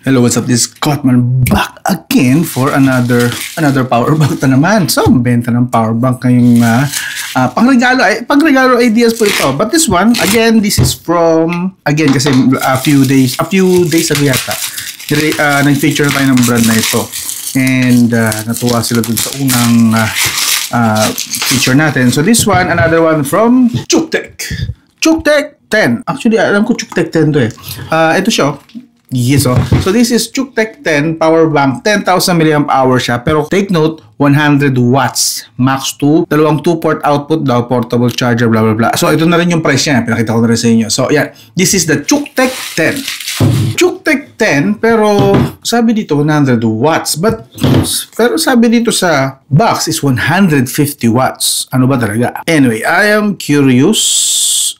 Hello, what's up? This is Cotman back again for another power bank na naman. So, benta ng power bank ngayong pangregalo ideas po ito. But this one, again, this is from, again, kasi a few days ago yata, nag-feature na tayo ng brand na ito. And natuwa sila dun sa unang feature natin. So, this one, another one from Chuktek. Chuktek 10. Actually, alam ko Chuktek 10 to eh. Ito siya. Yes, so this is Chuktek 10 power bank, 10,000 mAh siya, pero take note, 100 watts, max 2, dalawang 2-port output daw, portable charger, blah blah blah. So ito na rin yung price niya, pinakita ko na rin sa inyo. So yeah, this is the Chuktek 10. Chuktek 10, pero sabi dito 100 watts, pero sabi dito sa box is 150 watts. Ano ba talaga? Anyway, I am curious.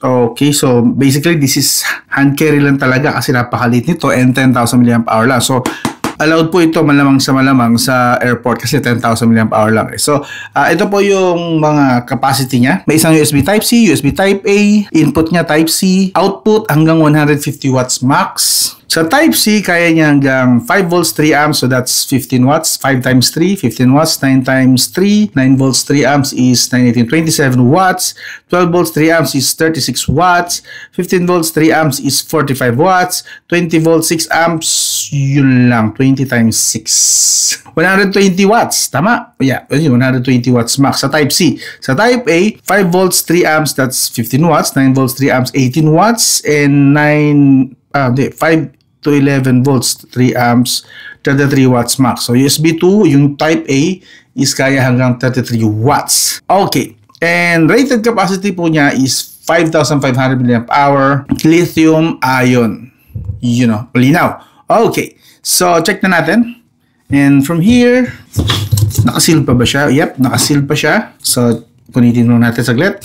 Okay, so basically this is hand carry lang talaga kasi napakalit nito and 10,000 mAh lang. So allowed po ito malamang sa airport kasi 10,000 mAh lang. So ito po yung mga capacity niya. May isang USB Type-C, USB Type-A, input niya Type-C, output hanggang 150 watts max. Sa Type-C, kaya niya hanggang 5 volts, 3 amps, so that's 15 watts. 5 times 3, 15 watts. 9 times 3, 9 volts, 3 amps is 9, 18, 27 watts. 12 volts, 3 amps is 36 watts. 15 volts, 3 amps is 45 watts. 20 volts, 6 amps, yun lang. 20 times 6. 120 watts, tama? Yeah, 120 watts max sa Type-C. Sa Type-A, 5 volts, 3 amps, that's 15 watts. 9 volts, 3 amps, 18 watts. And 5 to 11 volts, 3 amps, 33 watts max. So, USB 2, yung Type A, is kaya hanggang 33 watts. Okay. And rated capacity po niya is 5,500 mAh, lithium ion. You know, linaw. Okay. So, check na natin. And from here, nakasil pa ba siya? Yep, nakasil pa siya. So, punitin mo natin saglit.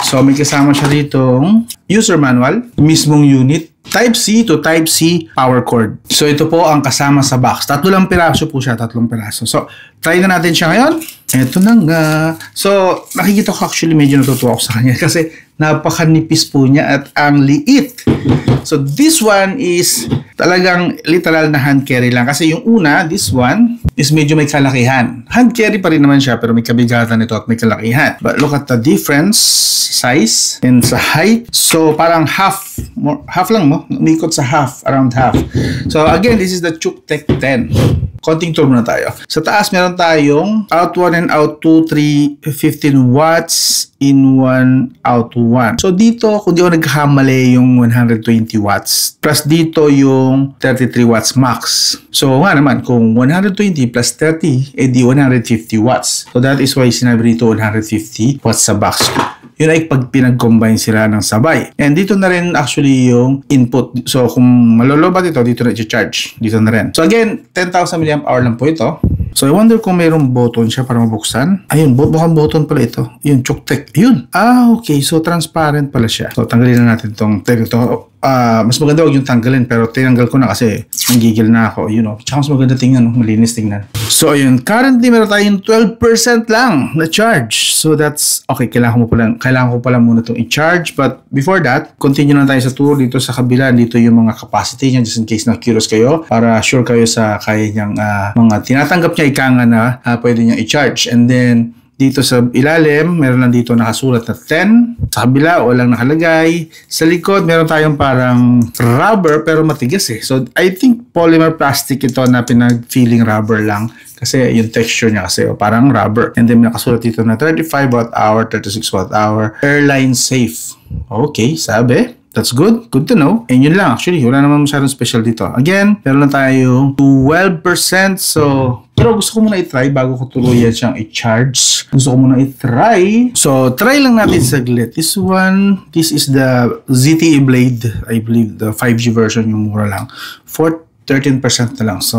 So, may kasama siya ditong user manual, mismong unit, Type-C to Type-C power cord. So, ito po ang kasama sa box. Tatlong piraso po siya, tatlong piraso. So, try na natin siya ngayon. Ito na nga. So, nakikita ko actually medyo natutuwa ako sa kanya kasi napakanipis po niya at ang liit. So, this one is talagang literal na hand carry lang. Kasi yung una, this one, is medyo may kalakihan. Hand carry pa rin naman siya pero may kabigatan ito at may kalakihan. But look at the difference, size and sa height. So, parang half lang mo. Umikot sa half, around half. So, again, this is the Chuktek 10. Konting tour muna tayo. Sa taas, meron tayong out 1 and out 2, 3, 15 watts in 1, out 1. So, dito, kung di ako nagkakamali yung 120 watts. Plus dito yung 33 watts max. So, nga naman, kung 120 plus 30, edi 150 watts. So, that is why sinabi dito 150 watts sa box. Yun ay pag pinag-combine sila ng sabay. And dito na rin actually yung input. So, kung malolobat ito, dito na i-charge. Dito na rin. So, again, 10,000 mAh lang po ito. So, I wonder kung mayroong button siya para mabuksan. Ayun, mukhang button pala ito. Yun, Chuktek. Yun. Okay. So, transparent pala siya. So, tanggalin na natin itong mas maganda huwag yung tanggalin pero tinanggal ko na kasi nanggigil na ako, you know. Tsaka mas maganda tingnan, malinis tingnan. So, ayun. Currently, meron tayong 12% lang na charge. So, that's, okay, kailangan ko pala muna itong i-charge. But before that, continue na tayo sa tour dito sa kabila. Dito yung mga capacity niya just in case na curious kayo para sure kayo sa kaya niyang mga tinatanggap niya ikanga na pwede niyang i-charge. And then, dito sa ilalim, meron lang dito nakasulat na 10. Sa kabila, walang nakalagay. Sa likod, meron tayong parang rubber pero matigas eh. So, I think polymer plastic ito na pinag-feeling rubber lang. Kasi yung texture niya kasi parang rubber. And then, nakasulat dito na 35 watt-hour, 36 watt-hour, airline safe. Okay, sabi. That's good. Good to know. And yun lang. Actually, wala naman masyadong special dito. Again, meron lang tayong 12%. So, pero gusto ko muna i-try bago ko tuluyan siyang i-charge. Gusto ko muna i-try. So, try lang natin saglit. This one, this is the ZTE Blade. I believe the 5G version yung mura lang. 13% na lang. So,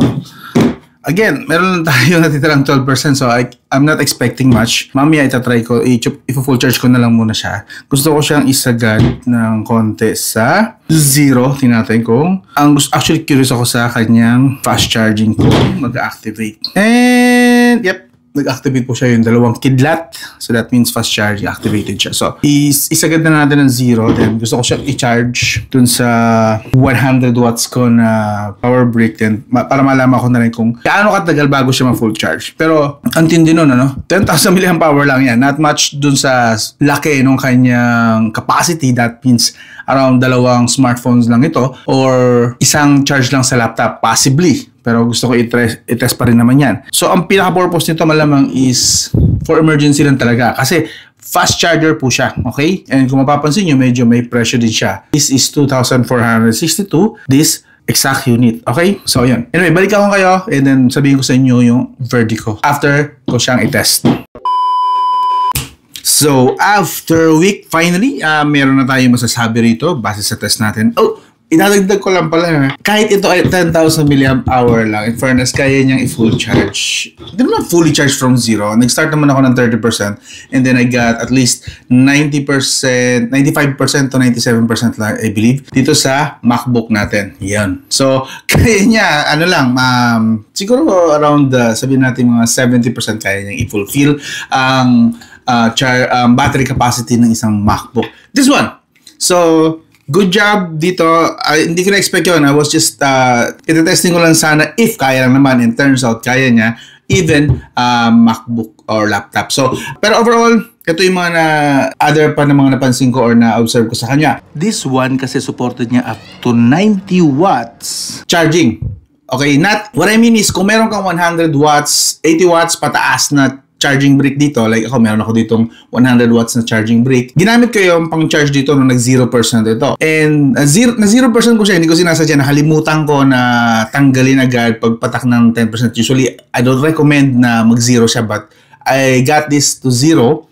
again, meron lang tayo natitirang 12%. So, I'm not expecting much. Mamaya itatry ko. I-full charge ko na lang muna siya. Gusto ko siyang isagad ng konti sa 0. Tingnan natin kung actually curious ako sa kanyang fast charging kung mag-activate. And, yep. nag-activate po siya yung dalawang kidlat. So that means fast charging activated siya. So isagad na natin ng 0. Then gusto ko siya i-charge dun sa 100 watts ko na power brick. Then para malaman ko na rin kung gaano katagal bago siya ma-full charge. Pero ang tindi nun, 10,000 mAh lang yan. Not much dun sa laki nung kanyang capacity. That means around dalawang smartphones lang ito or isang charge lang sa laptop, possibly. Pero gusto ko i-test pa rin naman yan. So, ang pinaka-purpose nito malamang is for emergency lang talaga. Kasi fast charger po siya. Okay? And kung mapapansin nyo, medyo may pressure din siya. This is 2,462. This exact unit. Okay? So, yun. Anyway, balik ako kayo and then sabihin ko sa inyo yung verdict ko after ko siyang i-test. So, after a week, finally, meron na tayong masasabi rito base sa test natin. Oh! Idadagdag ko lang pala, kahit ito ay 10,000 mAh lang, in fairness, kaya niyang i-full charge. Hindi naman fully charged from 0. Nag-start naman ako ng 30% and then I got at least 90%, 95% to 97% lang, I believe, dito sa MacBook natin. Yan. So, kaya niya, siguro around, sabihin natin mga 70% kaya niyang i-fulfill ang battery capacity ng isang MacBook. This one. So, good job dito. Hindi ko na-expect yun. I was just iti-testing ko lang sana if kaya lang naman. And turns out, kaya niya even MacBook or laptop. So, pero overall, ito yung mga other pa na mga napansin ko or na-observe ko sa kanya. This one kasi supported niya up to 90 watts charging. Okay, what I mean is kung meron kang 100 watts, 80 watts pataas na charging brick dito, like ako, meron ako ditong 100 watts na charging brick. Ginamit ko yung pang-charge dito nung nag 0% ito. And na 0% ko siya, hindi ko sinasadya, nakalimutan ko na tanggalin agad pagpatak ng 10%. Usually, I don't recommend na mag-0 siya, but I got this to 0%.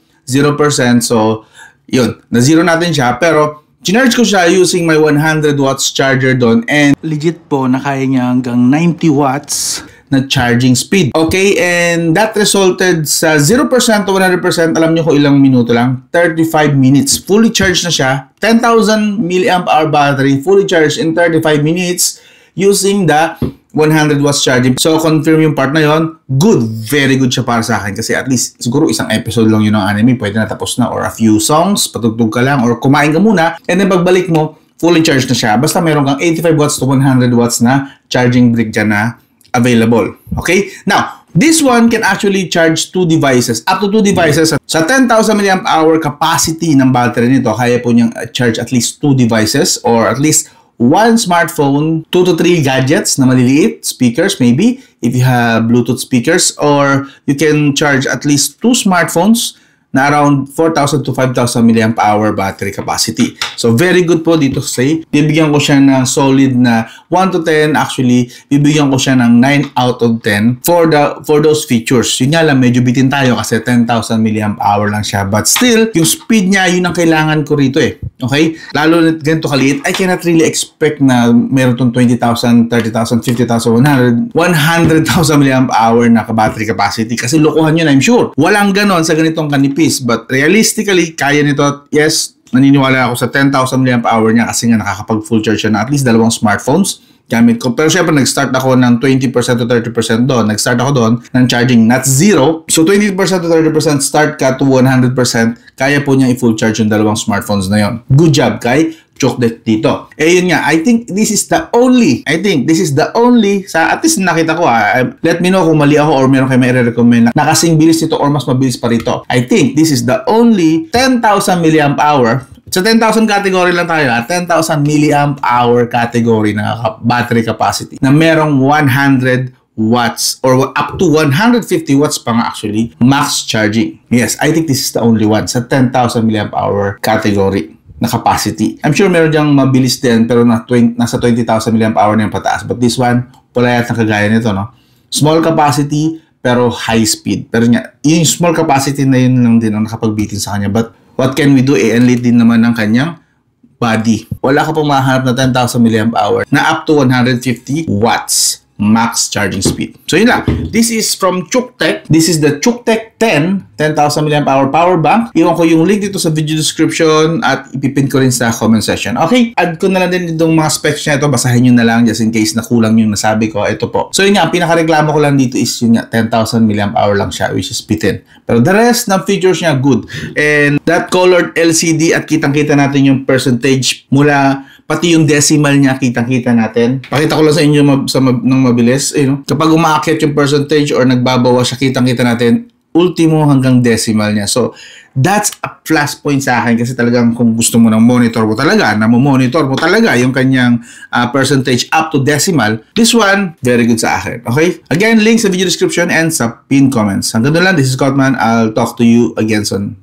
So, yun, na-0 natin siya, pero Ginarge ko siya using my 100 watts charger doon and legit po na kaya niya hanggang 90 watts na charging speed. Okay, and that resulted sa 0% to 100%, alam niyo kung ilang minuto lang? 35 minutes. Fully charged na siya. 10,000 mAh battery, fully charged in 35 minutes using the 100 watts charging. So, confirm yung part na yon. Good. Very good siya para sa akin. Kasi at least, siguro isang episode lang yun ng anime. Pwede na tapos na. Or a few songs. Patugtog ka lang. Or kumain ka muna. And then pagbalik mo, fully charged na siya. Basta meron kang 85 watts to 100 watts na charging brick dyan na available. Okay? Now, this one can actually charge 2 devices. Up to 2 devices. Sa 10,000 mAh capacity ng battery nito, kaya po niyang charge at least 2 devices or at least 1 smartphone, 2 to 3 gadgets na maliliit, speakers maybe, if you have Bluetooth speakers, or you can charge at least 2 smartphones na around 4,000 to 5,000 mAh battery capacity. So, very good po dito say. Bibigyan ko siya ng solid na 1 to 10. Actually, bibigyan ko siya ng 9 out of 10 for those features. Yun nga lang, medyo bitin tayo kasi 10,000 mAh lang siya. But still, yung speed niya, yun ang kailangan ko rito eh. Okay? Lalo na ganito kaliit, I cannot really expect na meron itong 20,000, 30,000, 50,000, 100,000 mAh na battery capacity. Kasi lokohan yun, I'm sure. Walang ganon sa ganitong kanipis. But realistically, kaya nito. Yes, naniniwala ako sa 10,000 mAh niya kasi nga nakakapag full charge siya na at least 2 smartphones gamit ko. Pero syempre, nag-start ako ng 20% to 30% doon. Nag-start ako doon ng charging not 0. So, 20% to 30% start ka to 100%. Kaya po niya i-full charge yung 2 smartphones na yon. Good job, Kai. Chokdet dito. Eh yun nga, I think this is the only, sa at least nakita ko let me know kung mali ako or meron kayo may i-recommend na nakasing bilis nito or mas mabilis pa rito. I think this is the only 10,000 mAh. Sa 10,000 category lang tayo 10,000 mAh category na battery capacity na merong 100 watts or up to 150 watts pa nga actually max charging. Yes, I think this is the only one sa 10,000 mAh category na capacity. I'm sure meron diyang mabilis din pero nasa 20,000 mAh na yung pataas. But this one, wala yata kagaya nito, no? Small capacity pero high speed. Pero nga, yung small capacity na yun lang din ang nakapagbitin sa kanya. But what can we do? Enlit din naman ng kanyang body. Wala ka pong mahanap na 10,000 mAh na up to 150 watts max charging speed. So yun lang. This is from Chuktek. This is the Chuktek 10,000 mAh power bank. Iwan ko yung link dito sa video description at ipipin ko rin sa comment section. Okay, add ko na lang din itong mga specs niya ito. Basahin nyo na lang just in case na kulang yung nasabi ko. Ito po. So yun nga, ang pinakareklamo ko lang dito is yun nga, 10,000 mAh lang siya, which is bitin. Pero the rest ng features niya, good. And that colored LCD at kitang-kita natin yung percentage mula pati yung decimal niya, kitang-kita natin. Pakita ko lang sa inyo ng mabilis. Kapag umaakyat yung percentage or nagbabawa siya, kitang-kita natin ultimo hanggang decimal niya. So, that's a plus point sa akin kasi talagang kung gusto mo ng monitor mo talaga, monitor mo talaga yung kanyang percentage up to decimal, this one, very good sa akin. Okay? Again, link sa video description and sa pin comments. Hanggang doon lang, this is Cotman. I'll talk to you again soon.